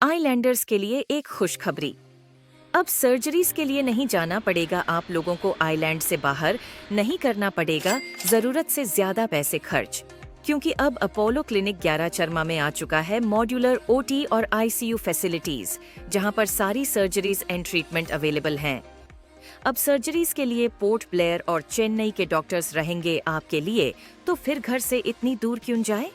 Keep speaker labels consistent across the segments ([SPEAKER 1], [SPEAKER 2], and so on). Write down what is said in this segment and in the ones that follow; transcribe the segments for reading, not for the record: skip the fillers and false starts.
[SPEAKER 1] Islanders के लिए एक खुशखबरी। अब सर्जरीज के लिए नहीं जाना पड़ेगा आप लोगों को, आइलैंड से बाहर नहीं करना पड़ेगा जरूरत से ज्यादा पैसे खर्च, क्योंकि अब अपोलो क्लिनिक 11 चरमा में आ चुका है मॉड्यूलर ओटी और आईसीयू फैसिलिटीज, जहां पर सारी सर्जरीज एंड ट्रीटमेंट अवेलेबल हैं। अब सर्जरीज के लिए पोर्ट ब्लेयर और चेन्नई के डॉक्टर्स रहेंगे आपके लिए, तो फिर घर से इतनी दूर क्यों जाए।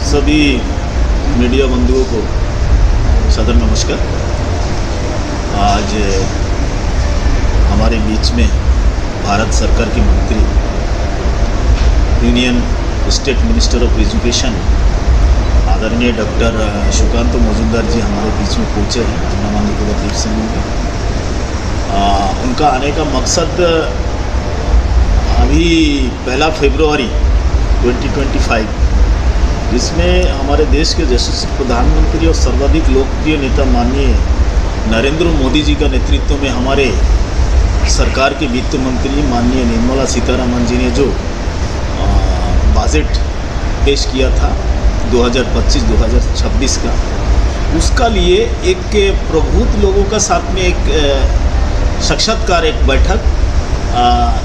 [SPEAKER 2] सभी मीडिया बंधुओं को सदर नमस्कार। आज हमारे बीच में भारत सरकार के मंत्री, union state minister of education आदरणीय डॉक्टर सुकांत मजुमदार जी हमारे बीच में पहुँचे हैं अंडमान निकोबार द्वीप समूह में। उनका आने का मकसद अभी 1 फरवरी 2025 जिसमें हमारे देश के यशस्वी प्रधानमंत्री और सर्वाधिक लोकप्रिय नेता माननीय नरेंद्र मोदी जी का नेतृत्व में हमारे सरकार के वित्त मंत्री माननीय निर्मला सीतारमण जी ने जो बजट पेश किया था 2025-2026 का, उसका लिए एक प्रबुद्ध लोगों का साथ में एक साक्षात्कार, एक बैठक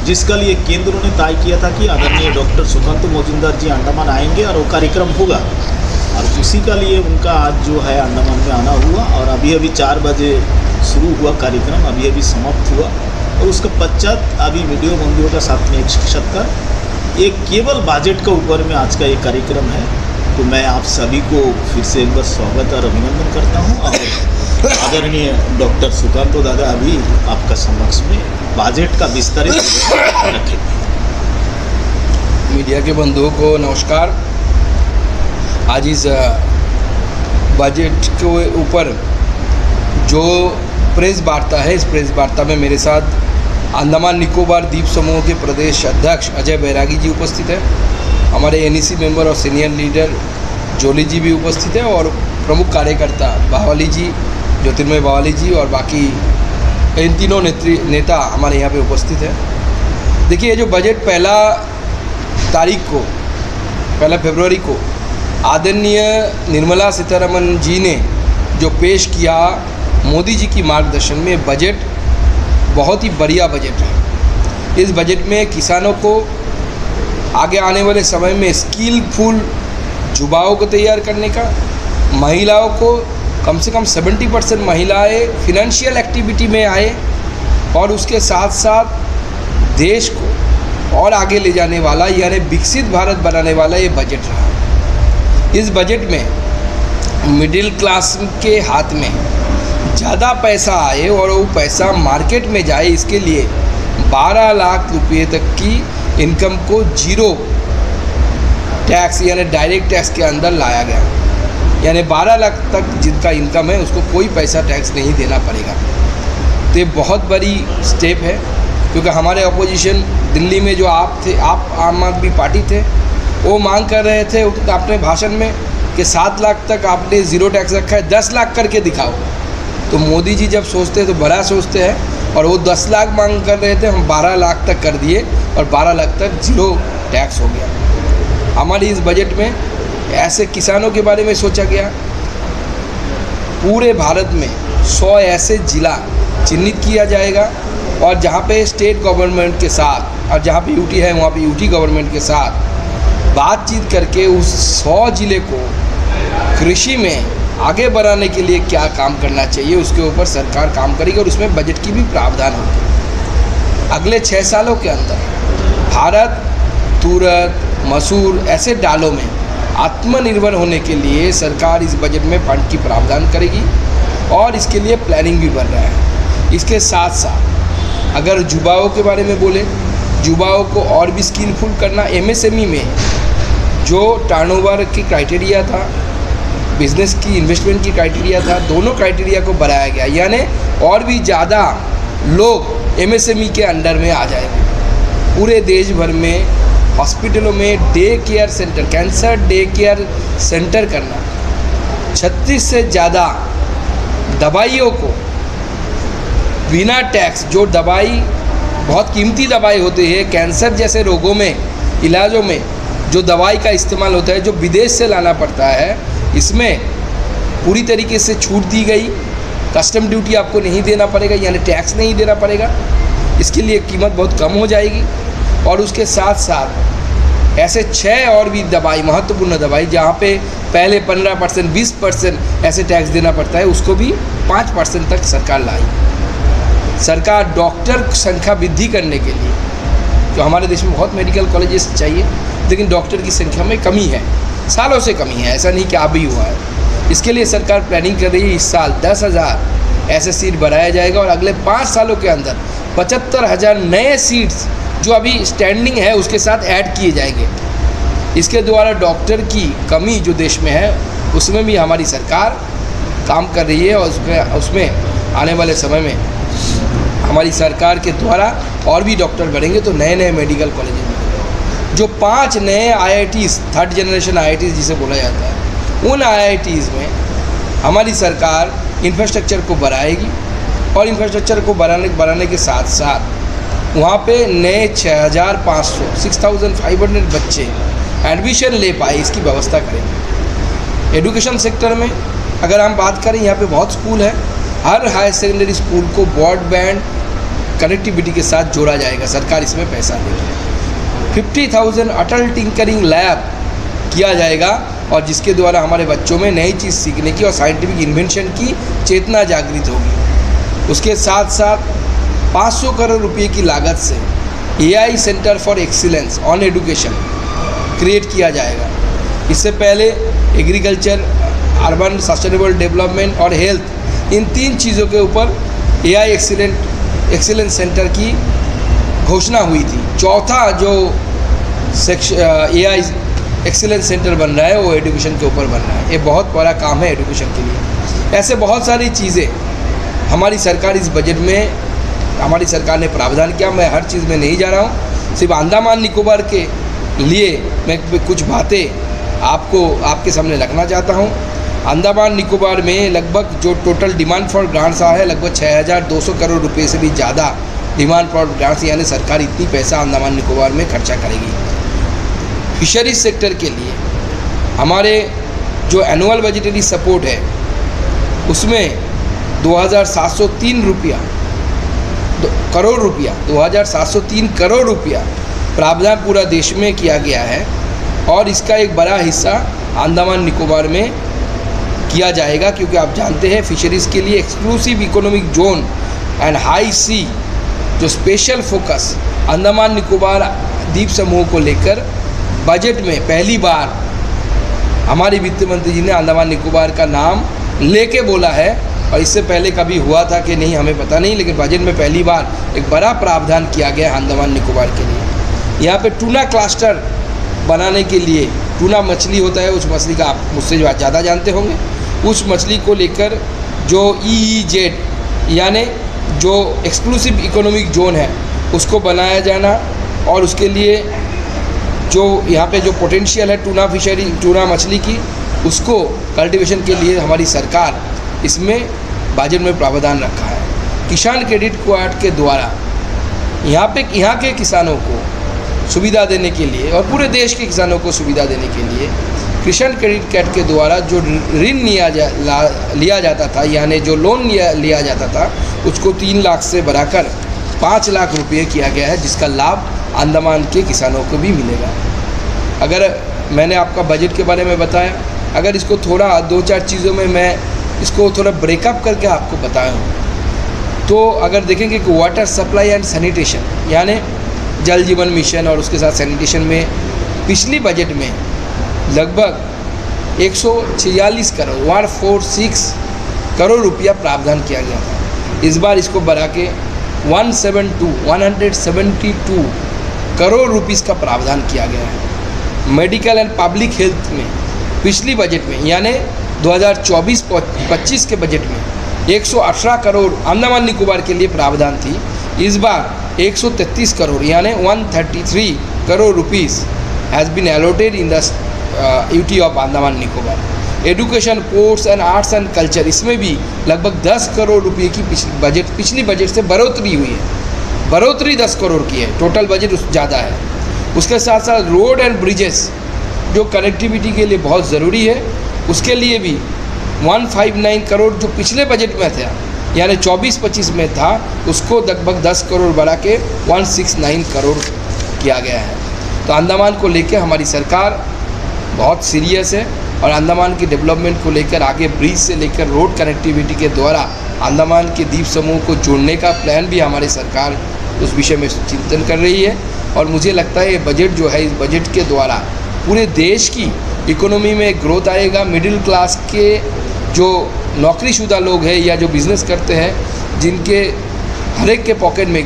[SPEAKER 2] जिसका लिए केंद्रों ने तय किया था कि आदरणीय डॉक्टर सुकांत मजुमदार जी अंडमान आएंगे और वो कार्यक्रम होगा, और उसी का लिए उनका आज जो है अंडमान में आना हुआ। और अभी 4 बजे शुरू हुआ कार्यक्रम, अभी समाप्त हुआ, और उसके पश्चात अभी वीडियो बंधुओं का साथ में एक साक्षात्कार, एक केवल बजट के ऊपर में आज का ये कार्यक्रम है। तो मैं आप सभी को फिर से एक बार स्वागत और अभिनंदन करता हूँ। और आदरणीय डॉक्टर सुकांत दादा अभी आपका समक्ष में बजट का विस्तारित रखेंगे।
[SPEAKER 3] मीडिया के बंधुओं को नमस्कार। आज इस बजट के ऊपर जो प्रेस वार्ता है, इस प्रेस वार्ता में मेरे साथ अंडमान निकोबार द्वीप समूह के प्रदेश अध्यक्ष अजय बैरागी जी उपस्थित है, हमारे एनईसी मेंबर और सीनियर लीडर जोली जी भी उपस्थित है, और प्रमुख कार्यकर्ता बावाली जी, ज्योतिर्मय बावाली जी, और बाकी इन तीनों नेता हमारे यहाँ पे उपस्थित है। देखिए, ये जो बजट 1 फरवरी को आदरणीय निर्मला सीतारमण जी ने जो पेश किया मोदी जी की मार्गदर्शन में, बजट बहुत ही बढ़िया बजट है। इस बजट में किसानों को आगे आने वाले समय में स्किलफुल युवाओं को तैयार करने का, महिलाओं को कम से कम 70% महिलाएं फिनेंशियल एक्टिविटी में आए, और उसके साथ साथ देश को और आगे ले जाने वाला, यानी विकसित भारत बनाने वाला ये बजट रहा। इस बजट में मिडिल क्लास के हाथ में ज़्यादा पैसा आए और वो पैसा मार्केट में जाए, इसके लिए 12 लाख रुपये तक की इनकम को जीरो टैक्स यानी डायरेक्ट टैक्स के अंदर लाया गया, यानी 12 लाख तक जिनका इनकम है उसको कोई पैसा टैक्स नहीं देना पड़ेगा। तो ये बहुत बड़ी स्टेप है, क्योंकि हमारे अपोजिशन दिल्ली में जो आप थे, आप आम आदमी पार्टी थे, वो मांग कर रहे थे अपने भाषण में कि 7 लाख तक आपने ज़ीरो टैक्स रखा है, 10 लाख करके दिखाओ। तो मोदी जी जब सोचते हैं तो बड़ा सोचते हैं, और वो 10 लाख मांग कर रहे थे, हम 12 लाख तक कर दिए और 12 लाख तक ज़ीरो टैक्स हो गया। हमारी इस बजट में ऐसे किसानों के बारे में सोचा गया। पूरे भारत में 100 ऐसे ज़िला चिन्हित किया जाएगा, और जहाँ पे स्टेट गवर्नमेंट के साथ, और जहाँ पे यूटी है वहाँ पे यूटी गवर्नमेंट के साथ बातचीत करके उस 100 ज़िले को कृषि में आगे बढ़ाने के लिए क्या काम करना चाहिए उसके ऊपर सरकार काम करेगी, और उसमें बजट की भी प्रावधान होगी। अगले 6 सालों के अंदर भारत तुरत, मसूर ऐसे दालों में आत्मनिर्भर होने के लिए सरकार इस बजट में फंड की प्रावधान करेगी और इसके लिए प्लानिंग भी बन रहा है। इसके साथ साथ अगर युवाओं के बारे में बोले, युवाओं को और भी स्किलफुल करना, एमएसएमई में जो टर्नओवर की क्राइटेरिया था, बिजनेस की इन्वेस्टमेंट की क्राइटेरिया था, दोनों क्राइटेरिया को बढ़ाया गया, यानी और भी ज़्यादा लोग एमएसएमई के अंडर में आ जाएंगे। पूरे देश भर में हॉस्पिटलों में day care centre, cancer day care centre करना, 36 से ज़्यादा दवाइयों को बिना टैक्स, जो दवाई बहुत कीमती दवाई होती है, कैंसर जैसे रोगों में, इलाजों में जो दवाई का इस्तेमाल होता है, जो विदेश से लाना पड़ता है, इसमें पूरी तरीके से छूट दी गई। कस्टम ड्यूटी आपको नहीं देना पड़ेगा, यानी टैक्स नहीं देना पड़ेगा। इसके लिए कीमत बहुत कम हो जाएगी। और उसके साथ साथ ऐसे 6 और भी दवाई, महत्वपूर्ण दवाई, जहाँ पे पहले 15%, 20% ऐसे टैक्स देना पड़ता है, उसको भी 5% तक सरकार लाई। सरकार डॉक्टर संख्या वृद्धि करने के लिए, जो हमारे देश में बहुत मेडिकल कॉलेजेस चाहिए, लेकिन डॉक्टर की संख्या में कमी है, सालों से कमी है, ऐसा नहीं कि अभी हुआ है। इसके लिए सरकार प्लानिंग कर रही है। इस साल 10,000 ऐसे सीट बढ़ाया जाएगा और अगले 5 सालों के अंदर 75,000 नए सीट्स जो अभी स्टैंडिंग है उसके साथ ऐड किए जाएंगे। इसके द्वारा डॉक्टर की कमी जो देश में है उसमें भी हमारी सरकार काम कर रही है और उसमें आने वाले समय में हमारी सरकार के द्वारा और भी डॉक्टर बढ़ेंगे तो नए नए मेडिकल कॉलेज में जो 5 नए IITs, 3rd जनरेशन IITs जिसे बोला जाता है, उन IITs में हमारी सरकार इंफ्रास्ट्रक्चर को बढ़ाएगी और इंफ्रास्ट्रक्चर को बढ़ाने के साथ साथ वहाँ पे नए 6,500 बच्चे एडमिशन ले पाए, इसकी व्यवस्था करेंगे। एजुकेशन सेक्टर में अगर हम बात करें, यहाँ पे बहुत स्कूल है, हर हायर सेकेंडरी स्कूल को ब्रॉडबैंड कनेक्टिविटी के साथ जोड़ा जाएगा, सरकार इसमें पैसा देगी। 50,000 अटल टिंकरिंग लैब किया जाएगा और जिसके द्वारा हमारे बच्चों में नई चीज़ सीखने की और साइंटिफिक इन्वेंशन की चेतना जागृत होगी। उसके साथ साथ 500 करोड़ रुपए की लागत से AI centre for excellence on education create किया जाएगा। इससे पहले एग्रीकल्चर, अर्बन सस्टेनेबल डेवलपमेंट और हेल्थ, इन 3 चीज़ों के ऊपर AI एक्सीलेंस सेंटर की घोषणा हुई थी। चौथा जो AI एक्सीलेंस सेंटर बन रहा है वो एजुकेशन के ऊपर बन रहा है। ये बहुत बड़ा काम है एजुकेशन के लिए। ऐसे बहुत सारी चीज़ें हमारी सरकार इस बजट में हमारी सरकार ने प्रावधान किया। मैं हर चीज़ में नहीं जा रहा हूँ, सिर्फ अंडमान निकोबार के लिए मैं कुछ बातें आपके सामने रखना चाहता हूँ। अंडमान निकोबार में लगभग जो टोटल डिमांड फॉर ग्रांट्स आया है, लगभग 6,200 करोड़ रुपए से भी ज़्यादा डिमांड फॉर ग्रांट्स, यानी सरकार इतनी पैसा अंडमान निकोबार में खर्चा करेगी। फिशरीज सेक्टर के लिए हमारे जो एनुअल बजटरी सपोर्ट है उसमें 2,703 करोड़ रुपया 2,703 करोड़ रुपया प्रावधान पूरा देश में किया गया है और इसका एक बड़ा हिस्सा अंडमान निकोबार में किया जाएगा, क्योंकि आप जानते हैं फिशरीज़ के लिए exclusive economic zone and high sea जो स्पेशल फोकस अंडमान निकोबार द्वीप समूह को लेकर बजट में पहली बार हमारे वित्त मंत्री जी ने अंडमान निकोबार का नाम लेके बोला है। और इससे पहले कभी हुआ था कि नहीं हमें पता नहीं, लेकिन बजट में पहली बार एक बड़ा प्रावधान किया गया है अंडमान निकोबार के लिए। यहाँ पे टूना क्लस्टर बनाने के लिए, टूना मछली होता है, उस मछली का आप मुझसे ज़्यादा जानते होंगे, उस मछली को लेकर जो EEZ यानी जो एक्सक्लूसिव इकोनॉमिक जोन है उसको बनाया जाना और उसके लिए जो यहाँ पे जो पोटेंशियल है टूना फिशरी, टूना मछली की, उसको कल्टीवेशन के लिए हमारी सरकार इसमें बजट में प्रावधान रखा है। किसान क्रेडिट कार्ड के द्वारा यहाँ के किसानों को सुविधा देने के लिए और पूरे देश के किसानों को सुविधा देने के लिए किसान क्रेडिट कार्ड के द्वारा जो ऋण लिया जाता था, यानी जो लोन लिया जाता था, उसको 3 लाख से बढ़ाकर 5 लाख रुपये किया गया है, जिसका लाभ अंडमान के किसानों को भी मिलेगा। अगर मैंने आपका बजट के बारे में बताया, अगर इसको थोड़ा 2-4 चीज़ों में मैं इसको थोड़ा ब्रेकअप करके आपको बताया हूँ, तो अगर देखेंगे कि वाटर सप्लाई एंड सैनिटेशन यानी जल जीवन मिशन और उसके साथ सैनिटेशन में पिछली बजट में लगभग 146 करोड़ 146 करोड़ रुपया प्रावधान किया गया था। इस बार इसको बढ़ा के 172 करोड़ रुपीस का प्रावधान किया गया है। मेडिकल एंड पब्लिक हेल्थ में पिछली बजट में यानी 2024-25 के बजट में 118 करोड़ अंडमान निकोबार के लिए प्रावधान थी। इस बार 133 करोड़ यानी 133 crore rupees has been allotted in the UT of Andaman Nicobar. Education, sports and arts and culture, इसमें भी लगभग 10 करोड़ रुपये की पिछली बजट से बढ़ोतरी हुई है। बढ़ोतरी 10 करोड़ की है, टोटल बजट ज़्यादा है। उसके साथ साथ रोड एंड ब्रिजेस जो कनेक्टिविटी के लिए बहुत ज़रूरी है, उसके लिए भी 159 करोड़ जो पिछले बजट में था यानी 24-25 में था, उसको लगभग 10 करोड़ बढ़ा के 169 करोड़ किया गया है। तो अंडमान को लेकर हमारी सरकार बहुत सीरियस है और अंडमान की डेवलपमेंट को लेकर आगे ब्रिज से लेकर रोड कनेक्टिविटी के द्वारा अंडमान के द्वीप समूह को जोड़ने का प्लान भी हमारी सरकार उस विषय में चिंतन कर रही है। और मुझे लगता है ये बजट जो है, इस बजट के द्वारा पूरे देश की इकोनॉमी में ग्रोथ आएगा। मिडिल क्लास के जो नौकरीशुदा लोग हैं या जो बिज़नेस करते हैं, जिनके हर एक के पॉकेट में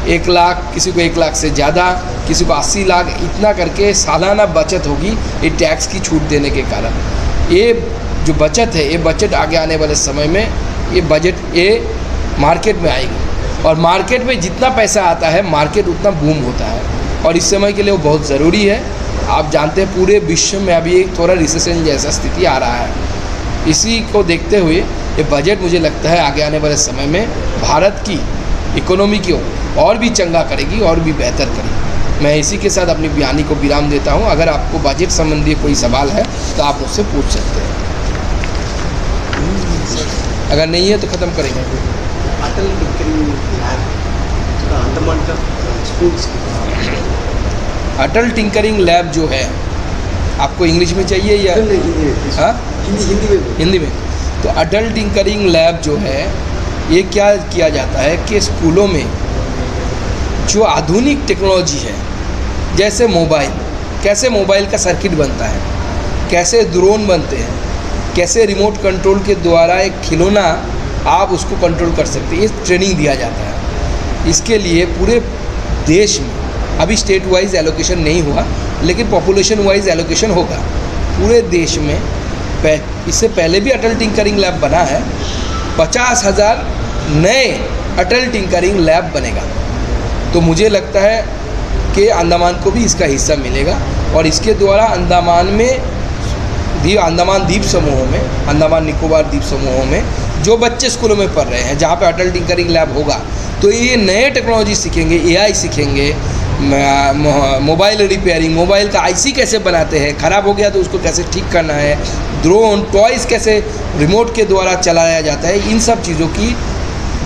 [SPEAKER 3] 1 लाख, किसी को 1 लाख से ज़्यादा, किसी को 80 लाख, इतना करके सालाना बचत होगी ये टैक्स की छूट देने के कारण। ये जो बचत है, ये बचत आगे आने वाले समय में ये मार्केट में आएगी और मार्केट में जितना पैसा आता है मार्केट उतना बूम होता है और इस समय के लिए वो बहुत ज़रूरी है। आप जानते हैं पूरे विश्व में अभी एक थोड़ा रिसेशन जैसा स्थिति आ रहा है। इसी को देखते हुए ये बजट मुझे लगता है आगे आने वाले समय में भारत की इकोनॉमी को और भी चंगा करेगी और भी बेहतर करेगी। मैं इसी के साथ अपनी बयानी को विराम देता हूँ। अगर आपको बजट संबंधी कोई सवाल है तो आप मुझसे पूछ सकते हैं, अगर नहीं है तो ख़त्म करेंगे।
[SPEAKER 4] अटल टिंकरिंग लैब अंडमान का स्कूल्स,
[SPEAKER 3] अटल टिंकरिंग लैब जो है, आपको इंग्लिश में चाहिए या हिंदी में? तो अटल टिंकरिंग लैब जो है, ये क्या किया जाता है कि स्कूलों में जो आधुनिक टेक्नोलॉजी है, जैसे मोबाइल, कैसे मोबाइल का सर्किट बनता है, कैसे ड्रोन बनते हैं, कैसे रिमोट कंट्रोल के द्वारा एक खिलौना आप उसको कंट्रोल कर सकते हैं, ये ट्रेनिंग दिया जाता है। इसके लिए पूरे देश में अभी स्टेट वाइज एलोकेशन नहीं हुआ, लेकिन पॉपुलेशन वाइज एलोकेशन होगा पूरे देश में। इससे पहले भी अटल टिंकरिंग लैब बना है। 50,000 नए अटल टिंकरिंग लैब बनेगा। तो मुझे लगता है कि अंडमान को भी इसका हिस्सा मिलेगा और इसके द्वारा अंडमान में भी, अंडमान द्वीप समूहों में, अंडमान निकोबार द्वीप समूहों में जो बच्चे स्कूलों में पढ़ रहे हैं, जहाँ पे अटल टिंकरिंग लैब होगा, तो ये नए टेक्नोलॉजी सीखेंगे, AI सीखेंगे, मोबाइल रिपेयरिंग, मोबाइल का IC कैसे बनाते हैं, ख़राब हो गया तो उसको कैसे ठीक करना है, ड्रोन, टॉयज़ कैसे रिमोट के द्वारा चलाया जाता है, इन सब चीज़ों की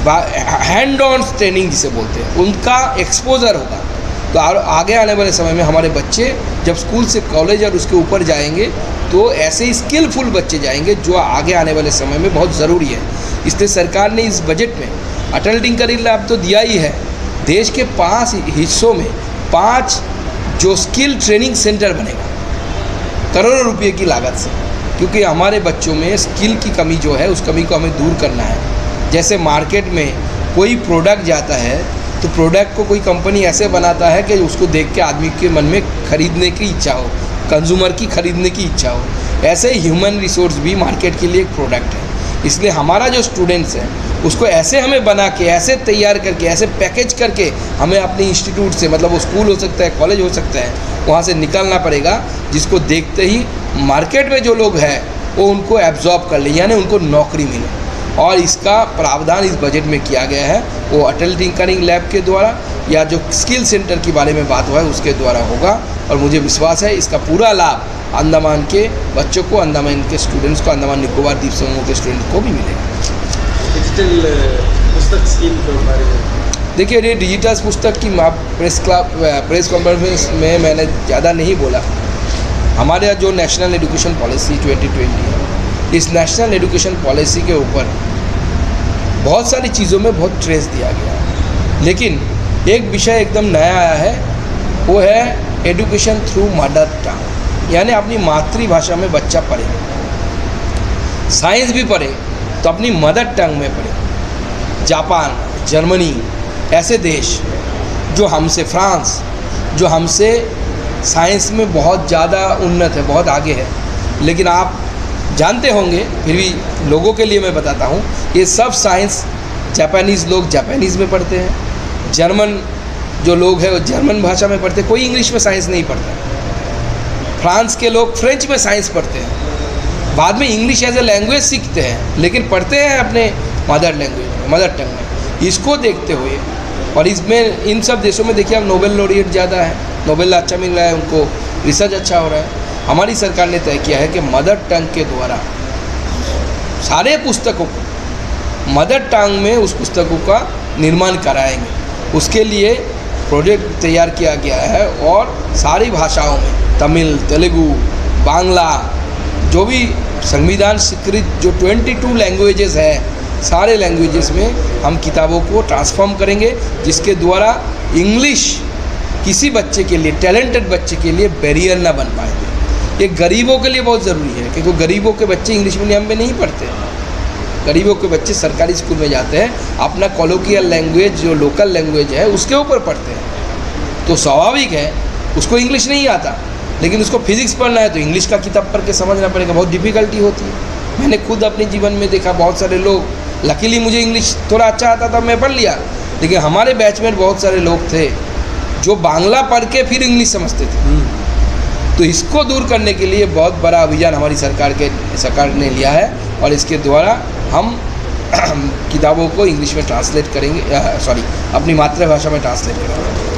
[SPEAKER 3] हैंड ऑन ट्रेनिंग जिसे बोलते हैं, उनका एक्सपोजर होगा। तो आगे आने वाले समय में हमारे बच्चे जब स्कूल से कॉलेज और उसके ऊपर जाएंगे तो ऐसे ही स्किलफुल बच्चे जाएंगे जो आगे आने वाले समय में बहुत ज़रूरी है। इसलिए सरकार ने इस बजट में अटल टिंकरिंग लैब तो दिया ही है, देश के 5 हिस्सों में 5 जो स्किल ट्रेनिंग सेंटर बनेगा करोड़ों रुपये की लागत से, क्योंकि हमारे बच्चों में स्किल की कमी जो है, उस कमी को हमें दूर करना है। जैसे मार्केट में कोई प्रोडक्ट जाता है तो प्रोडक्ट को कोई कंपनी ऐसे बनाता है कि उसको देख के आदमी के मन में खरीदने की इच्छा हो, कंज्यूमर की खरीदने की इच्छा हो। ऐसे ही ह्यूमन रिसोर्स भी मार्केट के लिए एक प्रोडक्ट है। इसलिए हमारा जो स्टूडेंट्स हैं उसको ऐसे हमें बना के, ऐसे तैयार करके, ऐसे पैकेज करके हमें अपने इंस्टीट्यूट से, मतलब वो स्कूल हो सकता है, कॉलेज हो सकता है, वहाँ से निकलना पड़ेगा, जिसको देखते ही मार्केट में जो लोग हैं वो उनको एब्जॉर्ब कर ले, यानी उनको नौकरी मिले। और इसका प्रावधान इस बजट में किया गया है, वो अटल टिंकरिंग लैब के द्वारा या जो स्किल सेंटर की बारे में बात हुआ है उसके द्वारा होगा। और मुझे विश्वास है इसका पूरा लाभ अंडमान के बच्चों को, अंडमान के स्टूडेंट्स को, अंडमान निकोबार द्वीप समूह के स्टूडेंट्स को भी मिलेगा।
[SPEAKER 4] डिजिटल पुस्तक स्कीम के बारे में
[SPEAKER 3] देखिए, ये डिजिटल पुस्तक की प्रेस कॉन्फ्रेंस में मैंने ज़्यादा नहीं बोला। हमारे यहाँ जो नेशनल एजुकेशन पॉलिसी 2020 है, इस नेशनल एजुकेशन पॉलिसी के ऊपर बहुत सारी चीज़ों में बहुत ट्रेस दिया गया है, लेकिन एक विषय एकदम नया आया है, वो है एजुकेशन थ्रू मदर टंग। यानी अपनी मातृभाषा में बच्चा पढ़े, साइंस भी पढ़े तो अपनी मदर टंग में पढ़े। जापान, जर्मनी ऐसे देश जो हमसे, फ्रांस जो हमसे साइंस में बहुत ज़्यादा उन्नत है, बहुत आगे है, लेकिन आप जानते होंगे, फिर भी लोगों के लिए मैं बताता हूँ, ये सब साइंस जापानीज़ लोग जापानीज़ में पढ़ते हैं, जर्मन जो लोग हैं वो जर्मन भाषा में पढ़ते हैं, कोई इंग्लिश में साइंस नहीं पढ़ता। फ्रांस के लोग फ्रेंच में साइंस पढ़ते हैं, बाद में इंग्लिश एज ए लैंग्वेज सीखते हैं, लेकिन पढ़ते हैं अपने मदर लैंग्वेज में, मदर टंग में। इसको देखते हुए और इसमें इन सब देशों में देखिए अब नोबेल लॉरिएट ज़्यादा है, नोबेल अच्छा मिल रहा है उनको, रिसर्च अच्छा हो रहा है। हमारी सरकार ने तय किया है कि मदर टंग के द्वारा सारे पुस्तकों को मदर टंग में उस पुस्तकों का निर्माण कराएंगे। उसके लिए प्रोजेक्ट तैयार किया गया है और सारी भाषाओं में, तमिल, तेलुगु, बांग्ला, जो भी संविधान स्वीकृत जो 22 लैंग्वेजेस है, सारे लैंग्वेजेस में हम किताबों को ट्रांसफॉर्म करेंगे, जिसके द्वारा इंग्लिश किसी बच्चे के लिए, टैलेंटेड बच्चे के लिए बैरियर ना बन पाएंगे। ये गरीबों के लिए बहुत ज़रूरी है, क्योंकि गरीबों के बच्चे इंग्लिश मीडियम में नहीं पढ़ते हैं। गरीबों के बच्चे सरकारी स्कूल में जाते हैं, अपना कॉलोकियल लैंग्वेज जो लोकल लैंग्वेज है उसके ऊपर पढ़ते हैं। तो स्वाभाविक है उसको इंग्लिश नहीं आता, लेकिन उसको फिजिक्स पढ़ना है तो इंग्लिश का किताब पढ़ के समझना पड़ेगा, बहुत डिफ़िकल्टी होती है। मैंने खुद अपने जीवन में देखा, बहुत सारे लोग, लकीली मुझे इंग्लिश थोड़ा अच्छा आता था, मैं पढ़ लिया, लेकिन हमारे बैचमेट बहुत सारे लोग थे जो बांग्ला पढ़ के फिर इंग्लिश समझते थे। तो इसको दूर करने के लिए बहुत बड़ा अभियान हमारी सरकार ने लिया है और इसके द्वारा हम किताबों को इंग्लिश में ट्रांसलेट करेंगे, अपनी मातृभाषा में ट्रांसलेट करेंगे।